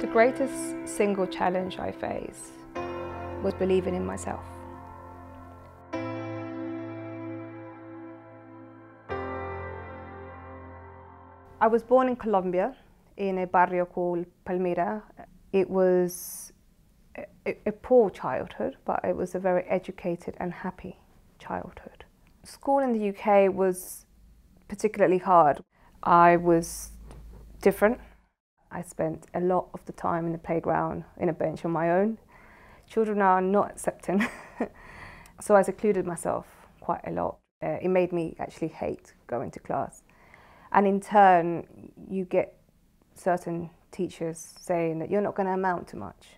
The greatest single challenge I faced was believing in myself. I was born in Colombia, in a barrio called Palmira. It was a poor childhood, but it was a very educated and happy childhood. School in the UK was particularly hard. I was different. I spent a lot of the time in the playground, in a bench on my own. Children are not accepting, so I secluded myself quite a lot. It made me actually hate going to class. And in turn, you get certain teachers saying that you're not going to amount to much.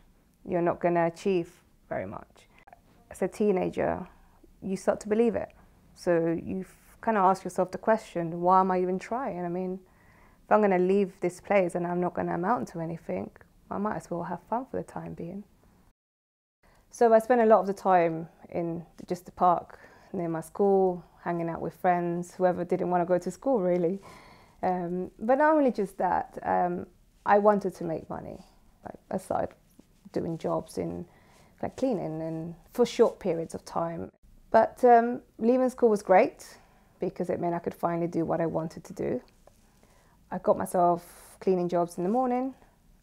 You're not going to achieve very much. As a teenager, you start to believe it. So you kind of ask yourself the question, why am I even trying? I mean, if I'm going to leave this place and I'm not going to amount to anything, I might as well have fun for the time being. So I spent a lot of the time in just the park near my school, hanging out with friends, whoever didn't want to go to school really. But not only just that, I wanted to make money. I started doing jobs in like cleaning and for short periods of time. But leaving school was great because it meant I could finally do what I wanted to do. I got myself cleaning jobs in the morning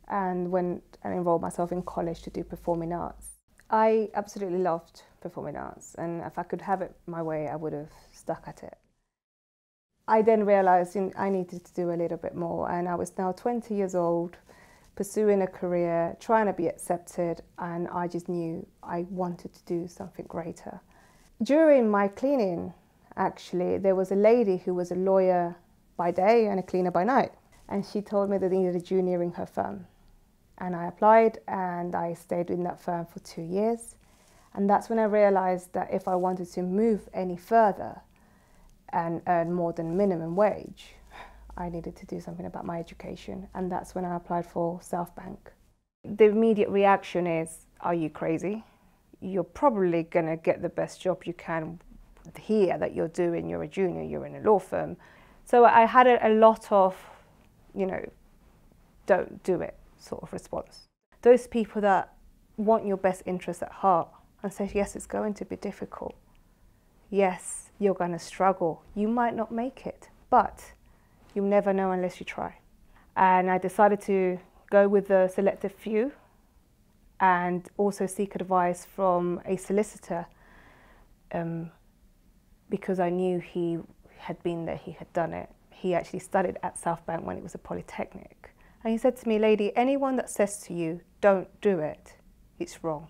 and went and enrolled myself in college to do performing arts. I absolutely loved performing arts, and if I could have it my way, I would have stuck at it. I then realised I needed to do a little bit more, and I was now 20 years old, pursuing a career, trying to be accepted, and I just knew I wanted to do something greater. During my cleaning, actually, there was a lady who was a lawyer by day and a cleaner by night, and she told me that they needed a junior in her firm. And I applied and I stayed in that firm for 2 years. And that's when I realised that if I wanted to move any further and earn more than minimum wage, I needed to do something about my education. And that's when I applied for South Bank. The immediate reaction is, are you crazy? You're probably going to get the best job you can here that you're doing. You're a junior, you're in a law firm. So I had a lot of, don't do it sort of response. Those people that want your best interests at heart and say, yes, it's going to be difficult. Yes, you're going to struggle. You might not make it, but you'll never know unless you try. And I decided to go with the selective few and also seek advice from a solicitor because I knew he had been there, he had done it. He actually studied at South Bank when it was a polytechnic. And he said to me, "Lady, anyone that says to you, don't do it, it's wrong.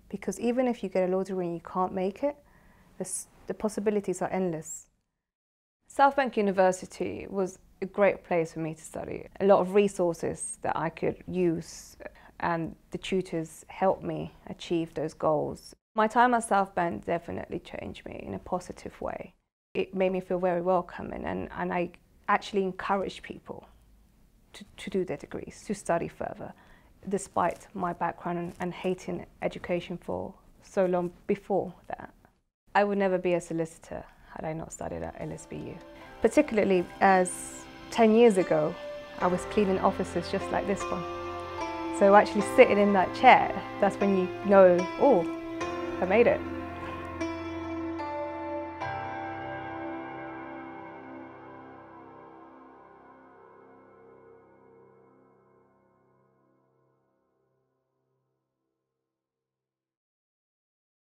Because even if you get a law degree and you can't make it, the possibilities are endless." South Bank University was a great place for me to study. A lot of resources that I could use, and the tutors helped me achieve those goals. My time at South Bank definitely changed me in a positive way. It made me feel very welcoming, and I actually encouraged people to do their degrees, to study further, despite my background and hating education for so long before that. I would never be a solicitor had I not studied at LSBU. Particularly as 10 years ago, I was cleaning offices just like this one. So actually sitting in that chair, that's when you know, oh, I made it.